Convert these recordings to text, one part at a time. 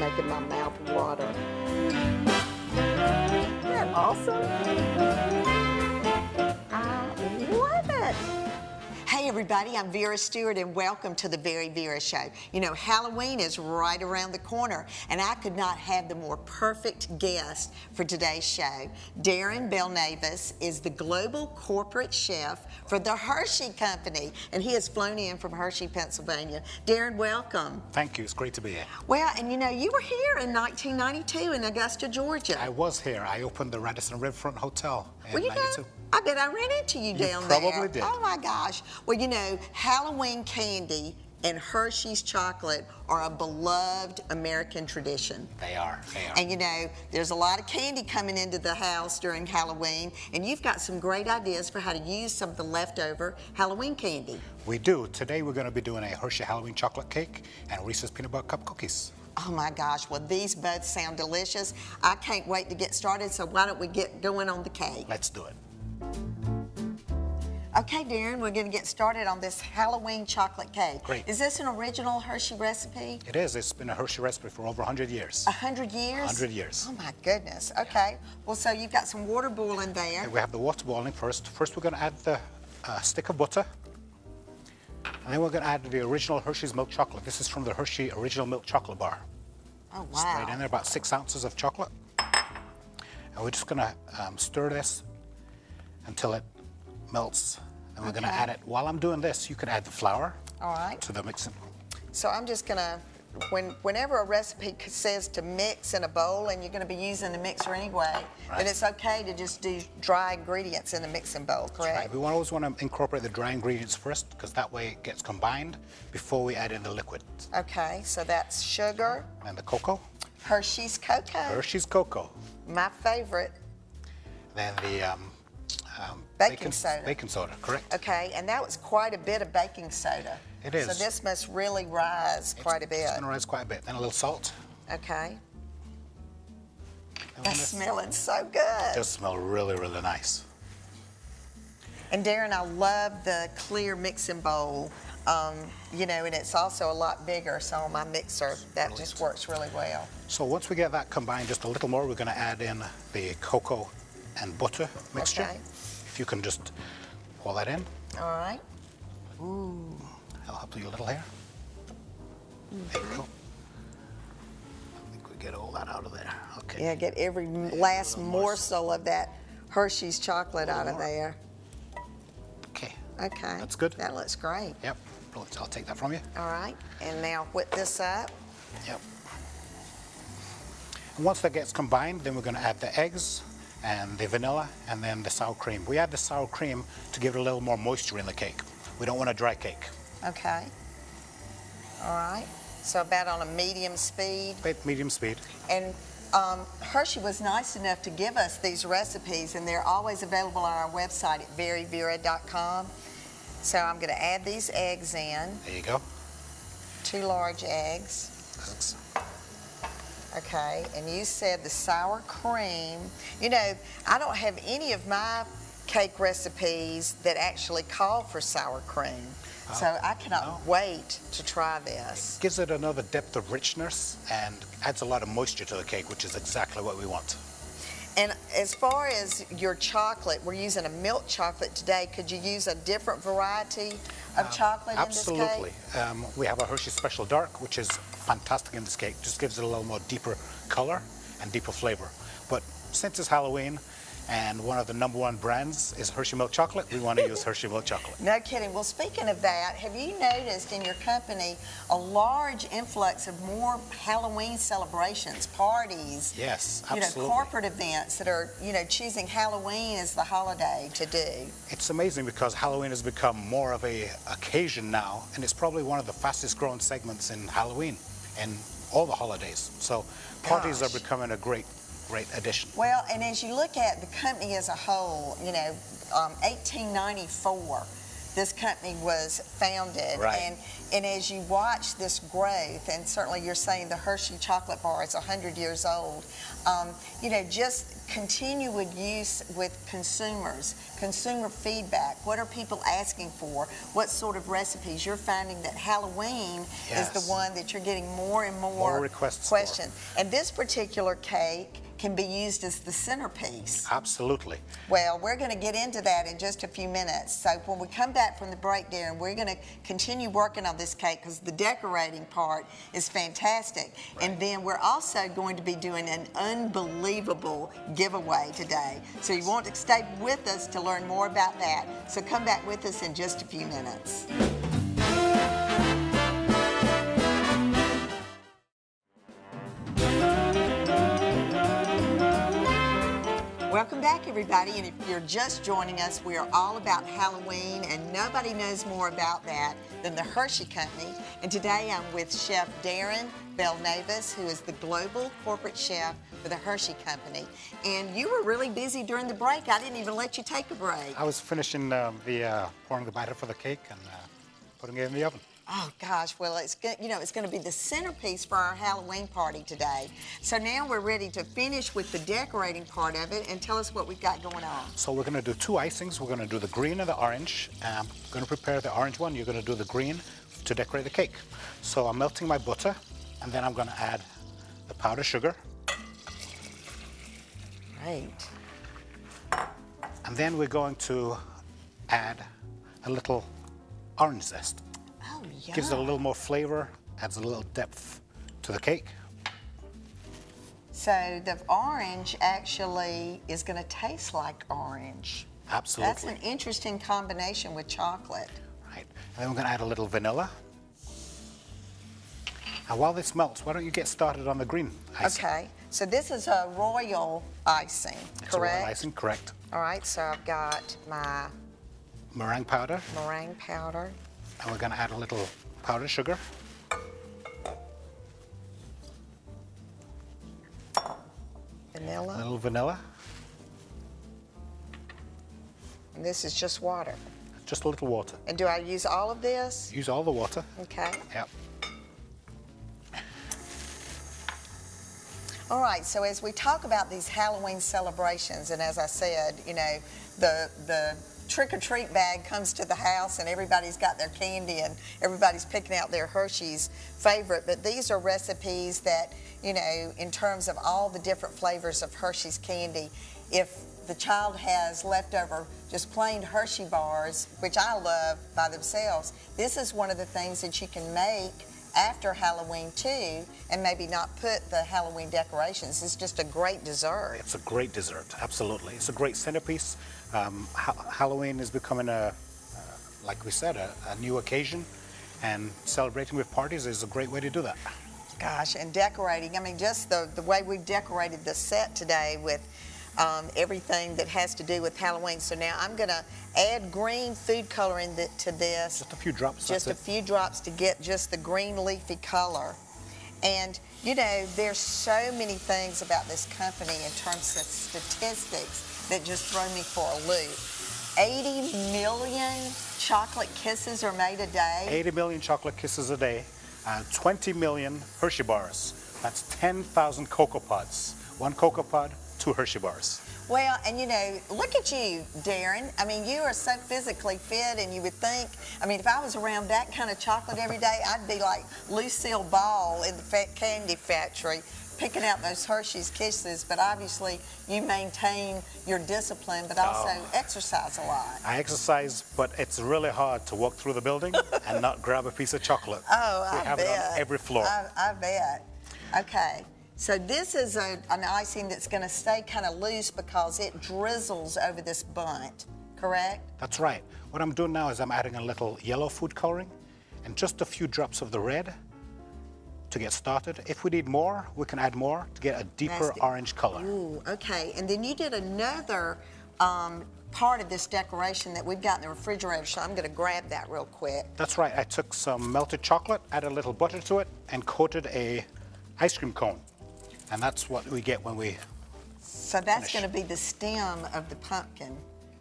making my mouth water. Isn't that awesome? I love it. Hey everybody, I'm Vera Stewart and welcome to the VeryVera Show. You know, Halloween is right around the corner and I could not have the more perfect guest for today's show. Darren Belnavis is the global corporate chef for the Hershey Company and he has flown in from Hershey, Pennsylvania. Darren, welcome. Thank you, it's great to be here. Well, and you know, you were here in 1992 in Augusta, Georgia. I was here. I opened the Radisson Riverfront Hotel in Well, you 92. know, I bet I ran into you down there. You probably did. Oh my gosh. Well, you know, Halloween candy and Hershey's chocolate are a beloved American tradition. They are. And you know, there's a lot of candy coming into the house during Halloween, and you've got some great ideas for how to use some of the leftover Halloween candy. We do. Today we're going to be doing a Hershey Halloween chocolate cake and Reese's peanut butter cup cookies. Oh my gosh, well these both sound delicious. I can't wait to get started, so why don't we get going on the cake? Let's do it. Okay, Darren, we're going to get started on this Halloween chocolate cake. Great. Is this an original Hershey recipe? It is. It's been a Hershey recipe for over 100 years. 100 years? 100 years. Oh my goodness. Okay. Well, so you've got some water boiling there. We have the water boiling first. First we're going to add the stick of butter. And then we're going to add the original Hershey's milk chocolate. This is from the Hershey original milk chocolate bar. Oh, wow. Straight in there, about 6 ounces of chocolate. And we're just going to stir this until it melts. And we're going to add it. While I'm doing this, you can add the flour to the mixing. So I'm just going to, whenever a recipe says to mix in a bowl and you're going to be using the mixer anyway, then it's okay to just do dry ingredients in the mixing bowl, correct? Right. We always want to incorporate the dry ingredients first because that way it gets combined before we add in the liquid. Okay, so that's sugar. And the cocoa. Hershey's cocoa. Hershey's cocoa. My favorite. Then the baking soda. Baking soda, correct. Okay, and that was quite a bit of baking soda. It is. So this must really rise quite a bit. It's going to rise quite a bit. Then a little salt. Okay. That's smelling so good. It does smell really, really nice. And Darren, I love the clear mixing bowl. You know, and it's also a lot bigger, so on my mixer, that just works really well. So once we get that combined just a little more, we're going to add in the cocoa and butter mixture. Okay. If you can just pour that in. All right. Ooh. I'll help you a little here. There you go. I think we get all that out of there. Okay. Yeah, get every last morsel of that Hershey's chocolate out of there. Okay. Okay. That's good. That looks great. Yep. I'll take that from you. All right. And now whip this up. Yep. And once that gets combined, then we're going to add the eggs and the vanilla and then the sour cream. We add the sour cream to give it a little more moisture in the cake. We don't want a dry cake. Okay. All right. So about on a medium speed. Medium speed. And Hershey was nice enough to give us these recipes, and they're always available on our website at VeryVera.com. So I'm going to add these eggs in. There you go. 2 large eggs. Thanks. Okay, and you said the sour cream. You know, I don't have any of my cake recipes that actually call for sour cream. So I cannot wait to try this. It gives it another depth of richness and adds a lot of moisture to the cake, which is exactly what we want. And as far as your chocolate, we're using a milk chocolate today. Could you use a different variety of chocolate in this cake? Absolutely. We have a Hershey Special Dark, which is fantastic in this cake. Just gives it a little more deeper color and deeper flavor. But since it's Halloween, and one of the #1 brands is Hershey Milk Chocolate, we want to use Hershey Milk Chocolate. No kidding. Well, speaking of that, have you noticed in your company a large influx of more Halloween celebrations, parties? Yes, absolutely. You know, corporate events that are, you know, choosing Halloween as the holiday to do. It's amazing because Halloween has become more of a occasion now, and it's probably one of the fastest growing segments in Halloween and all the holidays. So parties are becoming a great addition. Well, and as you look at the company as a whole, you know, 1894, this company was founded. Right. And as you watch this growth, and certainly you're saying the Hershey chocolate bar is 100 years old, you know, just continued use with consumers, consumer feedback. What are people asking for? What sort of recipes? You're finding that Halloween is the one that you're getting more and more requests questions. And this particular cake can be used as the centerpiece. Absolutely. Well, we're going to get into that in just a few minutes. So when we come back from the break, Darren, we're going to continue working on this cake because the decorating part is fantastic. Right. And then we're also going to be doing an unbelievable giveaway today. So you want to stay with us to learn more about that. So come back with us in just a few minutes. Welcome back, everybody, and if you're just joining us, we are all about Halloween, and nobody knows more about that than the Hershey Company. And today I'm with Chef Darren Belnavis, who is the global corporate chef for the Hershey Company. And you were really busy during the break. I didn't even let you take a break. I was finishing pouring the batter for the cake and putting it in the oven. Oh gosh, well it's going to be the centerpiece for our Halloween party today. So now we're ready to finish with the decorating part of it, and tell us what we've got going on. So we're going to do two icings. We're going to do the green and the orange. I'm going to prepare the orange one. You're going to do the green to decorate the cake. So I'm melting my butter, and then I'm going to add the powdered sugar. Great. And then we're going to add a little orange zest. Oh, yeah. Gives it a little more flavor, adds a little depth to the cake. So the orange actually is going to taste like orange. Absolutely. That's an interesting combination with chocolate. Right. And then we're going to add a little vanilla. Now while this melts, why don't you get started on the green icing? Okay. So this is a royal icing, correct? It's a royal icing, correct. All right, so I've got my Meringue powder. meringue powder. And we're going to add a little powdered sugar. Vanilla. A little vanilla. And this is just water. Just a little water. And do I use all of this? Use all the water. Okay. Yep. All right, so as we talk about these Halloween celebrations, and as I said, you know, the trick-or-treat bag comes to the house and everybody's got their candy and everybody's picking out their Hershey's favorite, but these are recipes that, you know, in terms of all the different flavors of Hershey's candy, if the child has leftover just plain Hershey bars, which I love by themselves, this is one of the things that you can make after Halloween too, and maybe not put the Halloween decorations. It's just a great dessert. It's a great dessert, absolutely. It's a great centerpiece. Halloween is becoming like we said, a new occasion, and celebrating with parties is a great way to do that. Gosh, and decorating, I mean, just the way we decorated the set today with everything that has to do with Halloween. So now I'm going to add green food coloring to this. Just a few drops. Just a few drops to get just the green leafy color. And, you know, there's so many things about this company in terms of statistics that just throw me for a loop. 80 million chocolate kisses are made a day. 80 million chocolate kisses a day. 20 million Hershey bars. That's 10,000 Cocoa Pods. One Cocoa Pod, 2 Hershey bars. Well, and you know, look at you, Darren. I mean, you are so physically fit, and you would think, I mean, if I was around that kind of chocolate every day, I'd be like Lucille Ball in the candy factory, picking out those Hershey's Kisses. But obviously, you maintain your discipline, but also exercise a lot. I exercise, but it's really hard to walk through the building and not grab a piece of chocolate. Oh, I bet. We have it on every floor. I bet. Okay. So this is an icing that's going to stay kind of loose because it drizzles over this bundt, correct? That's right. What I'm doing now is I'm adding a little yellow food coloring and just a few drops of the red to get started. If we need more, we can add more to get a deeper orange color. Ooh, okay. And then you did another part of this decoration that we've got in the refrigerator, so I'm going to grab that real quick. That's right. I took some melted chocolate, added a little butter to it, and coated a ice cream cone. And that's what we get when we So that's going to be the stem of the pumpkin.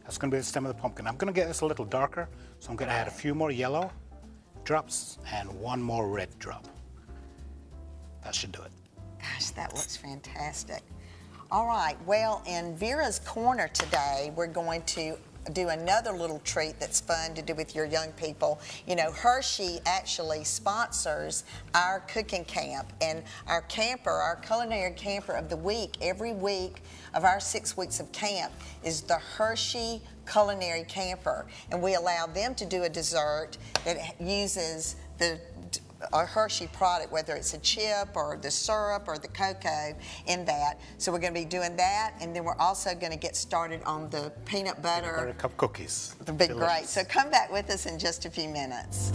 That's going to be the stem of the pumpkin. I'm going to get this a little darker, so I'm going to add a few more yellow drops and one more red drop. That should do it. Gosh, that looks fantastic. All right, well, in Vera's Corner today, we're going to do another little treat that's fun to do with your young people. You know, Hershey actually sponsors our cooking camp, and our camper, our culinary camper of the week, every week of our 6 weeks of camp is the Hershey Culinary Camper, and we allow them to do a dessert that uses a Hershey product, whether it's a chip or the syrup or the cocoa in that. So we're going to be doing that, and then we're also going to get started on the peanut butter cup cookies. They'll be great. So come back with us in just a few minutes.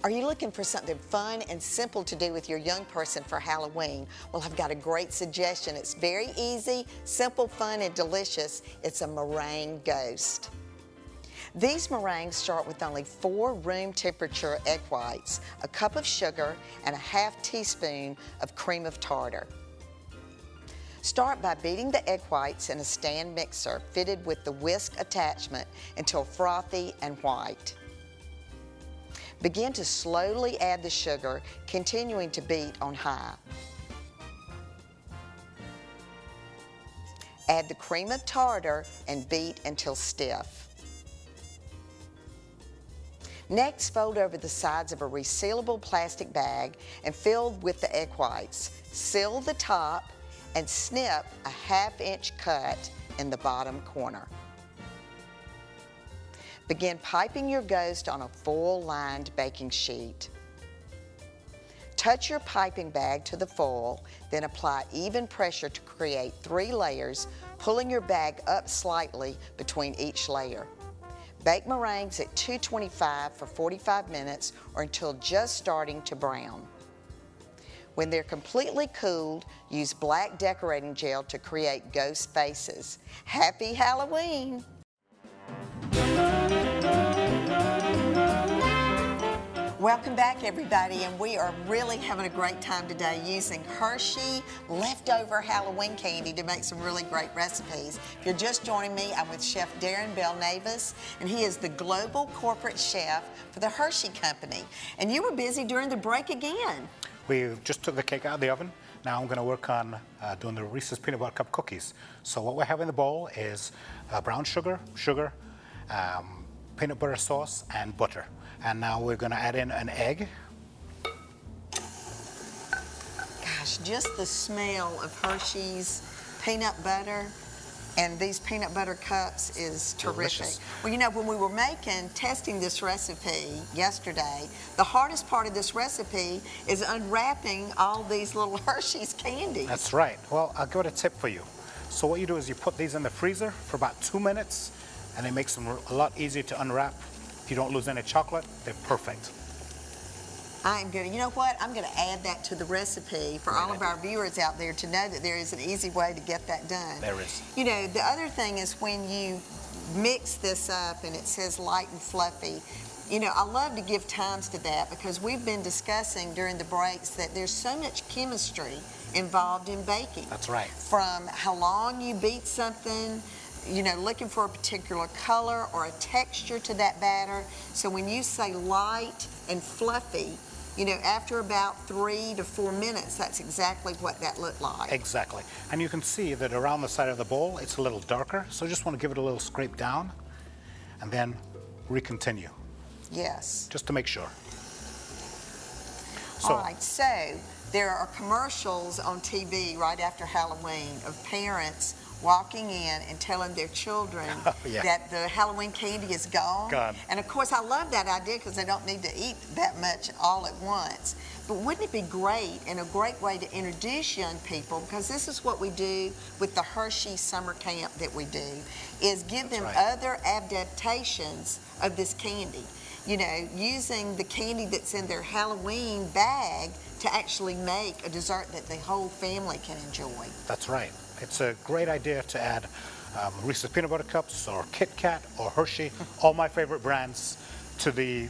Are you looking for something fun and simple to do with your young person for Halloween? Well, I've got a great suggestion. It's very easy, simple, fun, and delicious. It's a meringue ghost. These meringues start with only 4 room temperature egg whites, a cup of sugar, and a half teaspoon of cream of tartar. Start by beating the egg whites in a stand mixer fitted with the whisk attachment until frothy and white. Begin to slowly add the sugar, continuing to beat on high. Add the cream of tartar and beat until stiff. Next, fold over the sides of a resealable plastic bag and fill with the egg whites. Seal the top and snip a ½ inch cut in the bottom corner. Begin piping your ghost on a foil-lined baking sheet. Touch your piping bag to the foil, then apply even pressure to create 3 layers, pulling your bag up slightly between each layer. Bake meringues at 225 for 45 minutes or until just starting to brown. When they're completely cooled, use black decorating gel to create ghost faces. Happy Halloween! Welcome back, everybody, and we are really having a great time today using Hershey leftover Halloween candy to make some really great recipes. If you're just joining me, I'm with Chef Darren Belnavis, and he is the global corporate chef for the Hershey Company. And you were busy during the break again. We just took the cake out of the oven. Now I'm going to work on doing the Reese's peanut butter cup cookies. So what we have in the bowl is brown sugar, peanut butter sauce, and butter. And now we're going to add in an egg. Gosh, just the smell of Hershey's peanut butter and these peanut butter cups is terrific. Delicious. Well, you know, when we were testing this recipe yesterday, the hardest part of this recipe is unwrapping all these little Hershey's candies. That's right. Well, I'll give it a tip for you. So what you do is you put these in the freezer for about 2 minutes, and it makes them a lot easier to unwrap. If you don't lose any chocolate, they're perfect. I'm good. You know what? I'm going to add that to the recipe for all of our viewers out there to know that there is an easy way to get that done. There is. You know, the other thing is when you mix this up and it says light and fluffy, you know, I love to give times to that because we've been discussing during the breaks that there's so much chemistry involved in baking. That's right. From how long you beat something, you know, looking for a particular color or a texture to that batter. So when you say light and fluffy, you know, after about 3 to 4 minutes, that's exactly what that looked like. Exactly. And you can see that around the side of the bowl, it's a little darker. So just want to give it a little scrape down and then recontinue. Yes. Just to make sure. So, all right, so there are commercials on TV right after Halloween of parents walking in and telling their children that the Halloween candy is gone. And of course, I love that idea because they don't need to eat that much all at once. But wouldn't it be great and a great way to introduce young people, because this is what we do with the Hershey summer camp that we do, is give them other adaptations of this candy. You know, using the candy that's in their Halloween bag to actually make a dessert that the whole family can enjoy. That's right. It's a great idea to add Reese's peanut butter cups or Kit Kat or Hershey, all my favorite brands, to the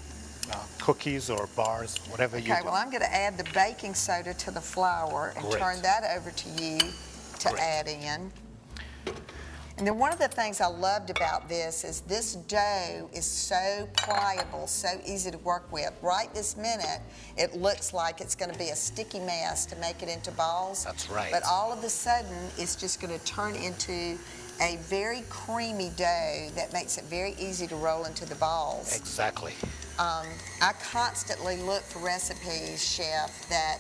cookies or bars, whatever you do. Okay, well, I'm going to add the baking soda to the flour and Great. turn that over to you to Great. add in. And then one of the things I loved about this is this dough is so pliable, so easy to work with. Right this minute, it looks like it's going to be a sticky mess to make it into balls. That's right. But all of a sudden, it's just going to turn into a very creamy dough that makes it very easy to roll into the balls. Exactly. I constantly look for recipes, Chef, that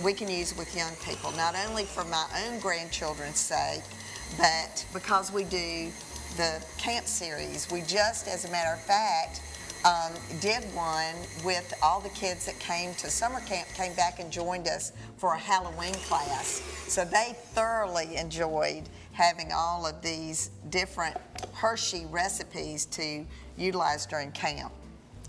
we can use with young people, not only for my own grandchildren's sake, but because we do the camp series. We just, as a matter of fact, did one with all the kids that came to summer camp, came back and joined us for a Halloween class. So they thoroughly enjoyed having all of these different Hershey recipes to utilize during camp.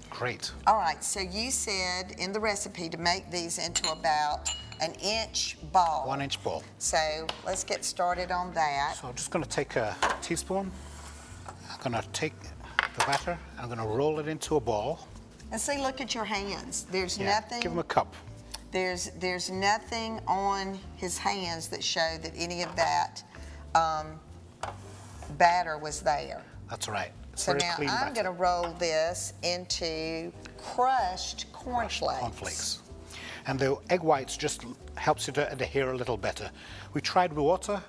Great. All right, so you said in the recipe to make these into about an inch ball. 1 inch ball. So let's get started on that. So I'm just going to take a teaspoon. I'm going to take the batter. I'm going to roll it into a ball. And see, look at your hands. There's nothing. Give him a cup. There's nothing on his hands that show that any of that batter was there. That's right. It's So very now clean I'm batter. going to roll this into crushed cornflakes. Cornflakes. And the egg whites just helps it to adhere a little better. We tried with water,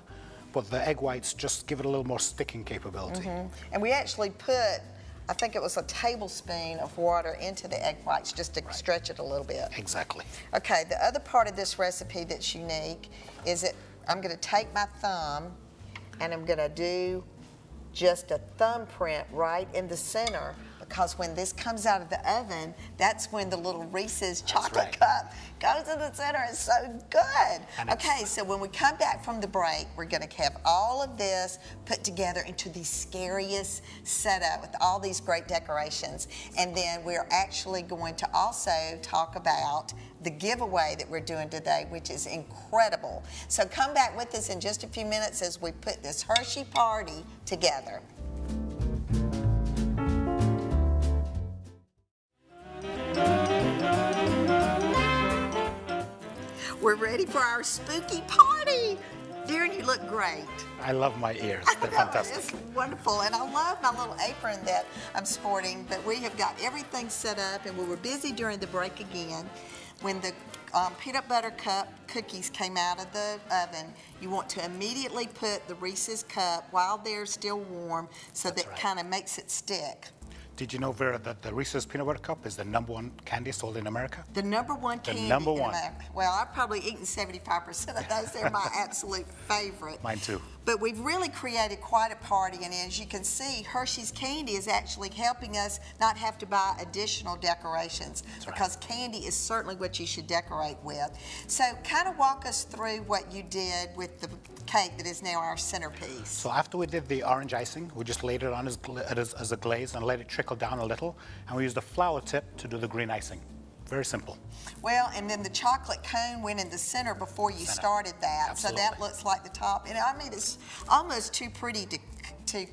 but the egg whites just give it a little more sticking capability. And we actually put, I think it was a tablespoon of water into the egg whites just to stretch it a little bit. Exactly. Okay, the other part of this recipe that's unique is that I'm going to take my thumb and I'm going to do just a thumbprint right in the center, because when this comes out of the oven, that's when the little Reese's chocolate cup goes in the center. It's so good. Okay, so when we come back from the break, we're going to have all of this put together into the scariest setup with all these great decorations. And then we're actually going to also talk about the giveaway that we're doing today, which is incredible. So come back with us in just a few minutes as we put this Hershey party together. We're ready for our spooky party. Darren, you look great. I love my ears. They're fantastic. It's wonderful, and I love my little apron that I'm sporting, but we have got everything set up, and we were busy during the break again. When the peanut butter cup cookies came out of the oven, you want to immediately put the Reese's cup while they're still warm, so that kind of makes it stick. Did you know, Vera, that the Reese's Peanut Butter Cup is the #1 candy sold in America? The #1 candy in America. Well, I've probably eaten 75% of those. They're my absolute favorite. Mine too. But we've really created quite a party, and as you can see, Hershey's Candy is actually helping us not have to buy additional decorations, because candy is certainly what you should decorate with. So kind of walk us through what you did with the cake that is now our centerpiece. So after we did the orange icing, we just laid it on as a glaze and let it trickle down a little, and we used a flower tip to do the green icing. Very simple. Well, and then the chocolate cone went in the center before you started that. Absolutely. So that looks like the top. And I mean, it's almost too pretty to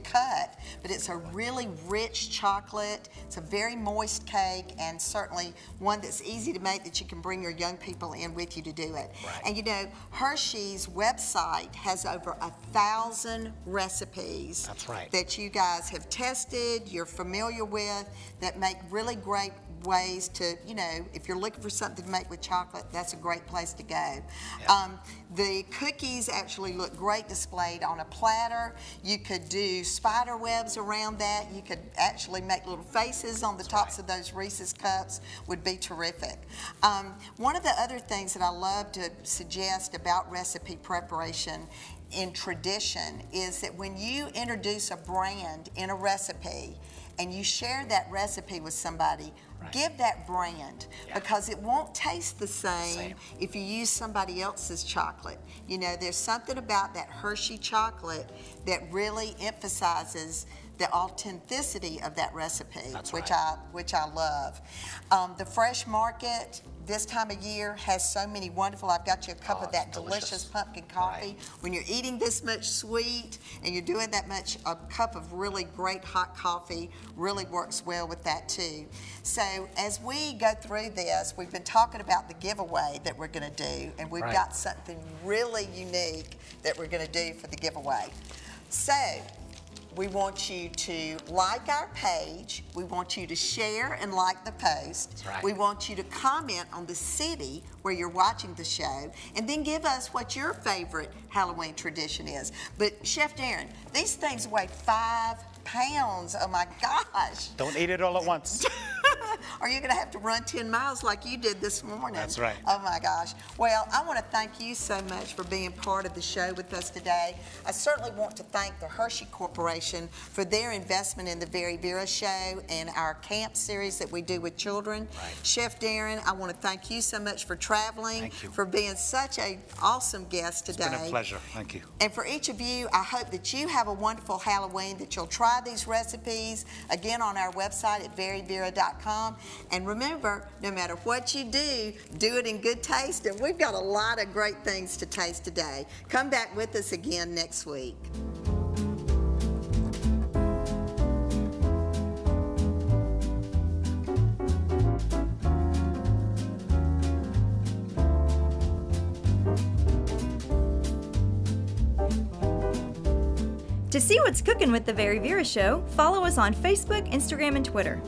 cut, but it's a really rich chocolate. It's a very moist cake, and certainly one that's easy to make that you can bring your young people in with you to do it. Right. And you know, Hershey's website has over 1,000 recipes. That's right. That you guys have tested, you're familiar with, that make really great ways to, you know, if you're looking for something to make with chocolate, that's a great place to go. Yeah. The cookies actually look great displayed on a platter. You could do spider webs around that. You could actually make little faces on the tops of those Reese's cups. Would be terrific. One of the other things that I love to suggest about recipe preparation in tradition is that when you introduce a brand in a recipe and you share that recipe with somebody, give that brand, because it won't taste the same if you use somebody else's chocolate. You know, there's something about that Hershey chocolate that really emphasizes the authenticity of that recipe, That's which right. I love. The Fresh Market this time of year has so many wonderful. I've got you a cup of it's that delicious pumpkin coffee. Right. When you're eating this much sweet and you're doing that much, a cup of really great hot coffee really works well with that too. So as we go through this, we've been talking about the giveaway that we're going to do, and we've Right. got something really unique that we're going to do for the giveaway. So we want you to like our page. We want you to share and like the post. That's right. We want you to comment on the city where you're watching the show, and then give us what your favorite Halloween tradition is. But Chef Darren, these things weigh 5 pounds. Oh my gosh. Don't eat it all at once. Or you're going to have to run 10 miles like you did this morning. That's right. Oh my gosh. Well, I want to thank you so much for being part of the show with us today. I certainly want to thank the Hershey Corporation for their investment in the VeryVera show and our camp series that we do with children. Right. Chef Darren, I want to thank you so much for traveling, Thank you. for being such an awesome guest today. It's been a pleasure. Thank you. And for each of you, I hope that you have a wonderful Halloween, that you'll try these recipes, again, on our website at VeryVera.com. And remember, no matter what you do it in good taste. And we've got a lot of great things to taste today. Come back with us again next week. To see what's cooking with the VeryVera Show, follow us on Facebook, Instagram, and Twitter.